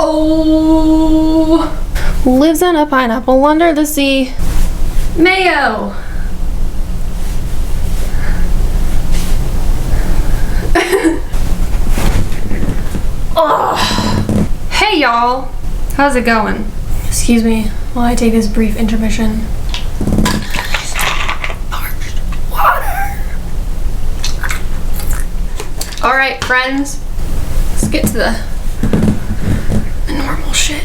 Oh! Lives in a pineapple under the sea. Mayo! Oh. Hey y'all! How's it going? Excuse me while I take this brief intermission. Parched water! Alright, friends. Let's get to the normal shit.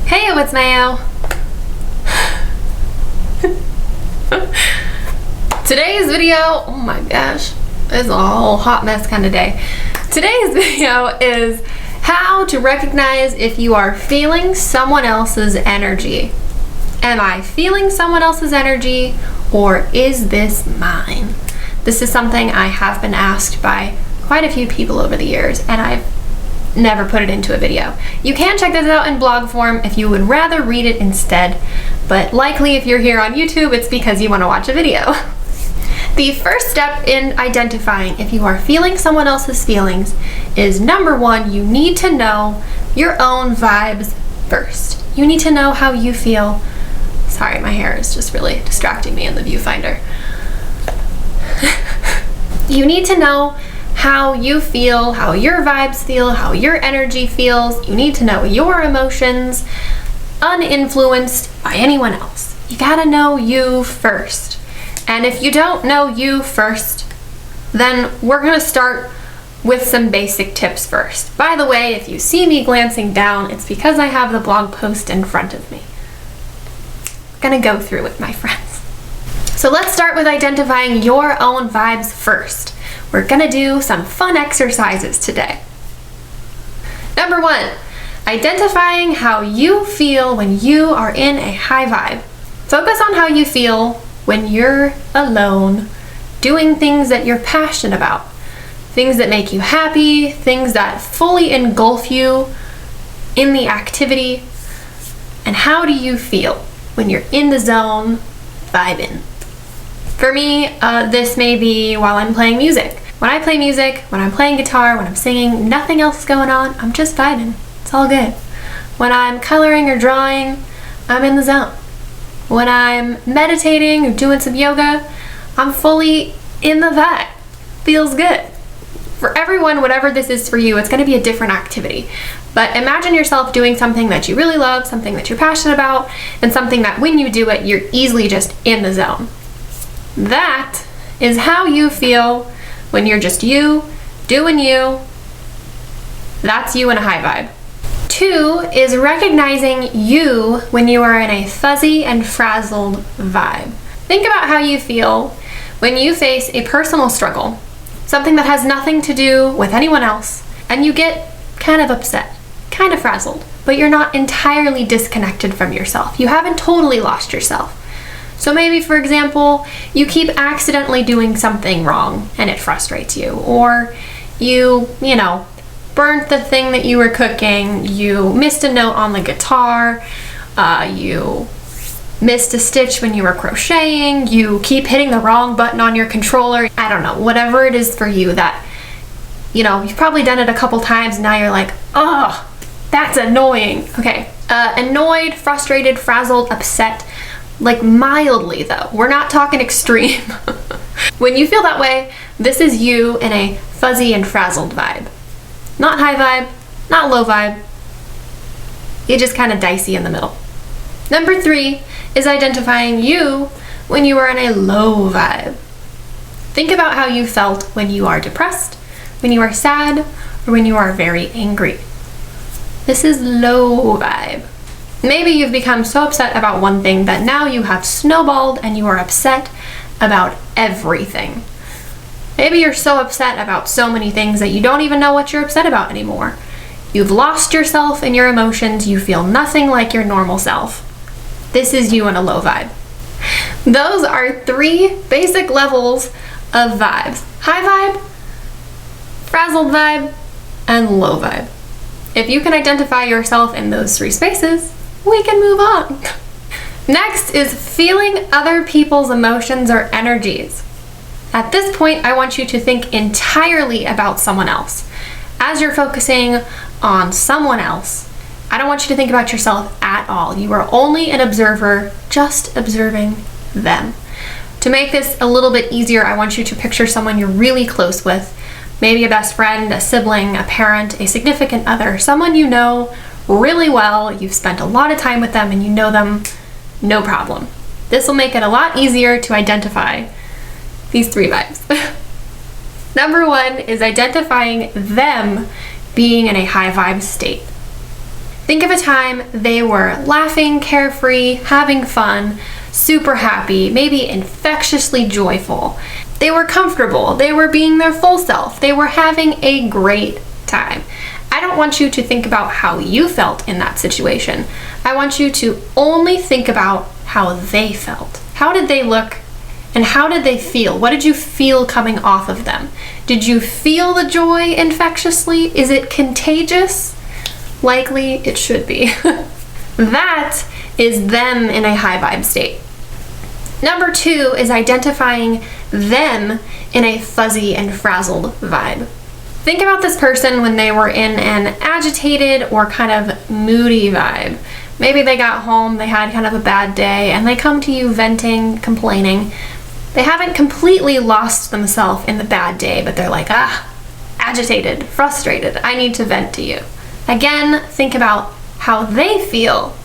Heyo, it's Mayo. Today's video, oh my gosh, it's a whole hot mess kind of day. Today's video is how to recognize if you are feeling someone else's energy. Am I feeling someone else's energy, or is this mine? This is something I have been asked by quite a few people over the years, and I've never put it into a video. You can check this out in blog form if you would rather read it instead, but likely if you're here on YouTube, it's because you want to watch a video. The first step in identifying if you are feeling someone else's feelings is, number one, you need to know your own vibes first. You need to know how you feel. Sorry, my hair is just really distracting me in the viewfinder. You need to know how you feel, how your vibes feel, how your energy feels. You need to know your emotions, uninfluenced by anyone else. You gotta know you first. And if you don't know you first, then we're gonna start with some basic tips first. By the way, if you see me glancing down, it's because I have the blog post in front of me. I'm gonna go through it, my friends. So let's start with identifying your own vibes first. We're gonna do some fun exercises today. Number one, identifying how you feel when you are in a high vibe. Focus on how you feel when you're alone, doing things that you're passionate about, things that make you happy, things that fully engulf you in the activity. And how do you feel when you're in the zone, vibing? For me, this may be while I'm playing music. When I play music, when I'm playing guitar, when I'm singing, nothing else is going on, I'm just vibing. It's all good. When I'm coloring or drawing, I'm in the zone. When I'm meditating or doing some yoga, I'm fully in the vibe. Feels good. For everyone, whatever this is for you, it's going to be a different activity. But imagine yourself doing something that you really love, something that you're passionate about, and something that when you do it, you're easily just in the zone. That is how you feel when you're just you, doing you. That's you in a high vibe. Two is recognizing you when you are in a fuzzy and frazzled vibe. Think about how you feel when you face a personal struggle, something that has nothing to do with anyone else, and you get kind of upset, kind of frazzled, but you're not entirely disconnected from yourself. You haven't totally lost yourself. So maybe, for example, you keep accidentally doing something wrong and it frustrates you, or you burnt the thing that you were cooking, you missed a note on the guitar, you missed a stitch when you were crocheting, you keep hitting the wrong button on your controller. I don't know, whatever it is for you that, you've probably done it a couple times and now you're like, oh, that's annoying. Okay, annoyed, frustrated, frazzled, upset, like mildly though. We're not talking extreme. When you feel that way, this is you in a fuzzy and frazzled vibe. Not high vibe, not low vibe. You're just kind of dicey in the middle. Number three is identifying you when you are in a low vibe. Think about how you felt when you are depressed, when you are sad, or when you are very angry. This is low vibe. Maybe you've become so upset about one thing that now you have snowballed and you are upset about everything. Maybe you're so upset about so many things that you don't even know what you're upset about anymore. You've lost yourself in your emotions. You feel nothing like your normal self. This is you in a low vibe. Those are three basic levels of vibes. High vibe, frazzled vibe, and low vibe. If you can identify yourself in those three spaces, we can move on. Next is feeling other people's emotions or energies. At this point, I want you to think entirely about someone else. As you're focusing on someone else, I don't want you to think about yourself at all. You are only an observer, just observing them. To make this a little bit easier, I want you to picture someone you're really close with, maybe a best friend, a sibling, a parent, a significant other, someone you know really well, you've spent a lot of time with them and you know them no problem. This will make it a lot easier to identify these 3 vibes. Number 1 is identifying them being in a high vibe state. Think of a time they were laughing, carefree, having fun, super happy, maybe infectiously joyful. They were comfortable, they were being their full self, they were having a great time. I don't want you to think about how you felt in that situation. I want you to only think about how they felt. How did they look and how did they feel? What did you feel coming off of them? Did you feel the joy infectiously? Is it contagious? Likely it should be. That is them in a high vibe state. Number 2 is identifying them in a fuzzy and frazzled vibe. Think about this person when they were in an agitated or kind of moody vibe. Maybe they got home, they had kind of a bad day, and they come to you venting, complaining. They haven't completely lost themselves in the bad day, but they're like, agitated, frustrated, I need to vent to you. Again, think about how they feel,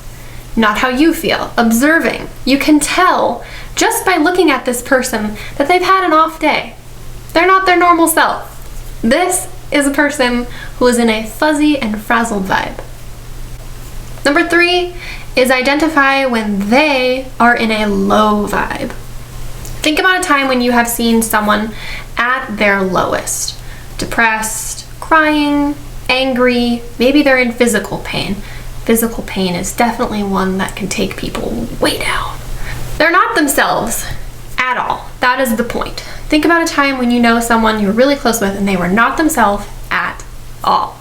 not how you feel. Observing. You can tell just by looking at this person that they've had an off day. They're not their normal self. This is a person who is in a fuzzy and frazzled vibe. Number 3 is identify when they are in a low vibe. Think about a time when you have seen someone at their lowest. Depressed, crying, angry, maybe they're in physical pain. Physical pain is definitely one that can take people way down. They're not themselves at all. That is the point. Think about a time when you know someone you're really close with and they were not themselves at all.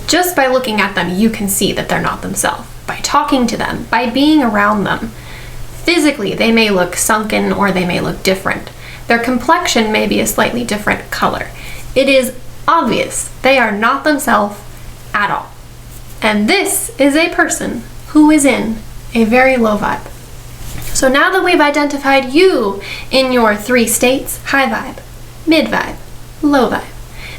Just by looking at them, you can see that they're not themselves. By talking to them, by being around them. Physically, they may look sunken or they may look different. Their complexion may be a slightly different color. It is obvious they are not themselves at all. And this is a person who is in a very low vibe. So now that we've identified you in your 3 states, high vibe, mid vibe, low vibe,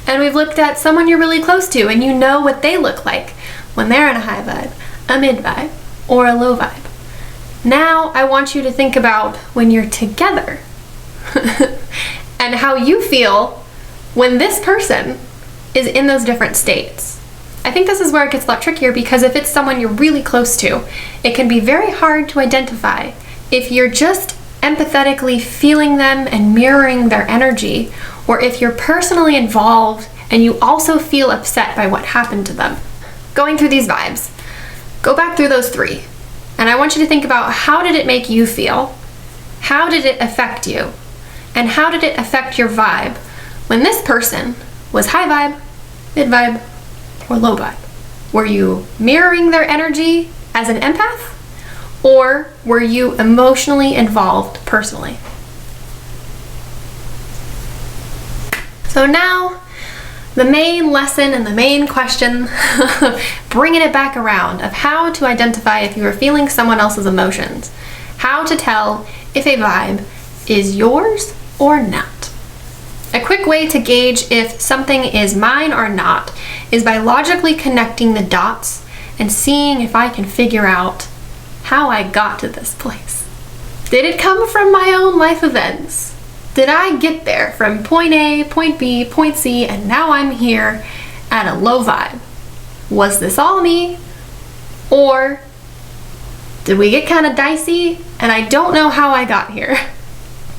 and we've looked at someone you're really close to and you know what they look like when they're in a high vibe, a mid vibe, or a low vibe. Now I want you to think about when you're together and how you feel when this person is in those different states. I think this is where it gets a lot trickier because if it's someone you're really close to, it can be very hard to identify if you're just empathetically feeling them and mirroring their energy, or if you're personally involved and you also feel upset by what happened to them. Going through these vibes, go back through those 3, and I want you to think about how did it make you feel, how did it affect you, and how did it affect your vibe when this person was high vibe, mid vibe, or low vibe? Were you mirroring their energy as an empath? Or were you emotionally involved personally? So now, the main lesson and the main question, bringing it back around, of how to identify if you are feeling someone else's emotions. How to tell if a vibe is yours or not. A quick way to gauge if something is mine or not is by logically connecting the dots and seeing if I can figure out how I got to this place. Did it come from my own life events? Did I get there from point A, point B, point C, and now I'm here at a low vibe? Was this all me? Or did we get kind of dicey and I don't know how I got here?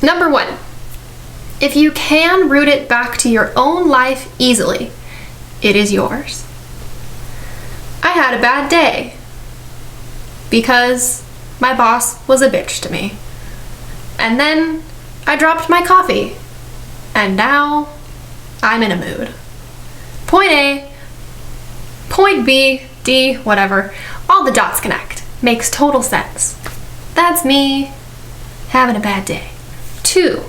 Number 1, if you can root it back to your own life easily, it is yours. I had a bad day because my boss was a bitch to me. And then I dropped my coffee, and now I'm in a mood. Point A, point B, D, whatever, all the dots connect. Makes total sense. That's me having a bad day. 2,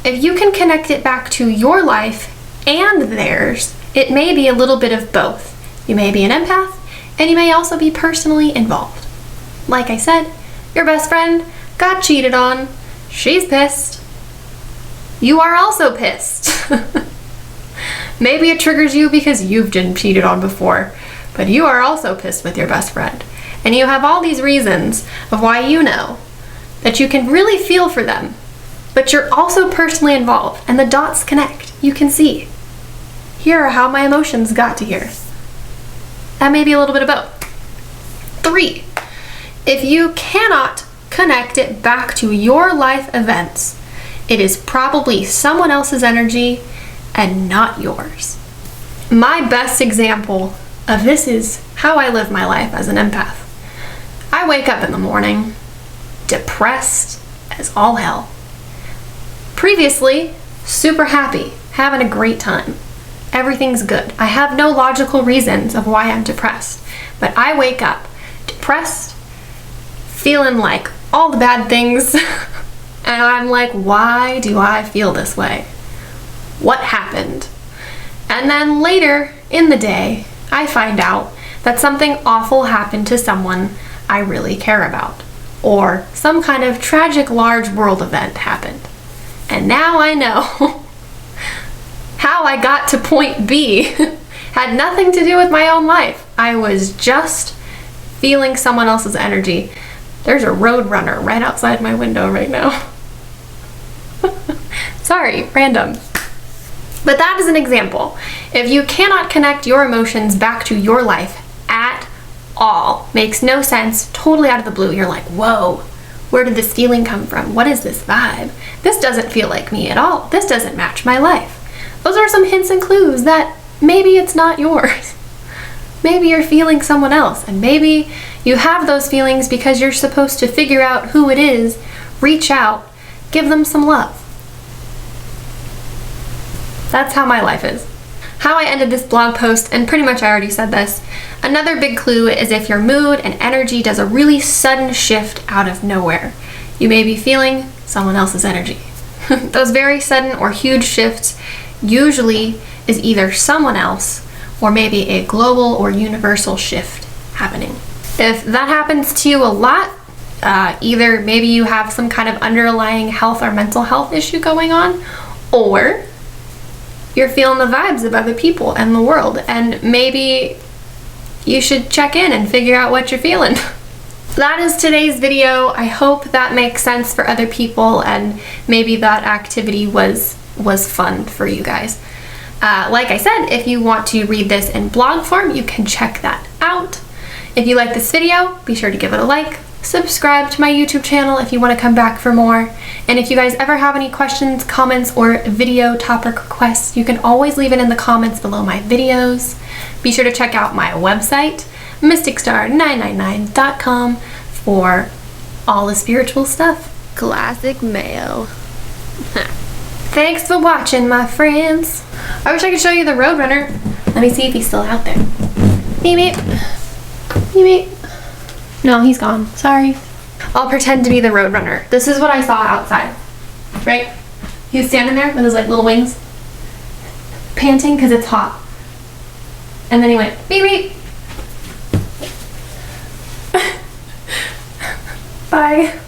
if you can connect it back to your life and theirs, it may be a little bit of both. You may be an empath And you may also be personally involved. Like I said, your best friend got cheated on. She's pissed. You are also pissed. Maybe it triggers you because you've been cheated on before, but you are also pissed with your best friend. And you have all these reasons of why you know that you can really feel for them, but you're also personally involved, and the dots connect. You can see, here are how my emotions got to here. That may be a little bit of both. 3, if you cannot connect it back to your life events, it is probably someone else's energy and not yours. My best example of this is how I live my life as an empath. I wake up in the morning, depressed as all hell. Previously, super happy, having a great time. Everything's good. I have no logical reasons of why I'm depressed, but I wake up depressed, feeling like all the bad things, and I'm like, why do I feel this way? What happened? And then later in the day, I find out that something awful happened to someone I really care about, or some kind of tragic large world event happened. And now I know how I got to point B had nothing to do with my own life. I was just feeling someone else's energy. There's a road runner right outside my window right now. Sorry, random. But that is an example. If you cannot connect your emotions back to your life at all, makes no sense, totally out of the blue, you're like, whoa, where did this feeling come from? What is this vibe? This doesn't feel like me at all. This doesn't match my life. Those are some hints and clues that maybe it's not yours. Maybe you're feeling someone else, and maybe you have those feelings because you're supposed to figure out who it is, reach out, give them some love. That's how my life is. How I ended this blog post, and pretty much I already said this, another big clue is if your mood and energy does a really sudden shift out of nowhere. You may be feeling someone else's energy. Those very sudden or huge shifts usually is either someone else or maybe a global or universal shift happening. If that happens to you a lot, either maybe you have some kind of underlying health or mental health issue going on, or you're feeling the vibes of other people and the world, and maybe you should check in and figure out what you're feeling. That is today's video. I hope that makes sense for other people, and maybe that activity was fun for you guys. Like I said, if you want to read this in blog form, you can check that out. If you like this video, be sure to give it a like. Subscribe to my YouTube channel if you want to come back for more. And if you guys ever have any questions, comments, or video topic requests, you can always leave it in the comments below my videos. Be sure to check out my website, mysticstar999.com, for all the spiritual stuff. Classic mayo. Thanks for watching, my friends. I wish I could show you the Roadrunner. Let me see if he's still out there. Beep beep. Beep beep. No, he's gone. Sorry. I'll pretend to be the Roadrunner. This is what I saw outside. Right? He was standing there with his like little wings, panting because it's hot. And then he went beep beep. Bye.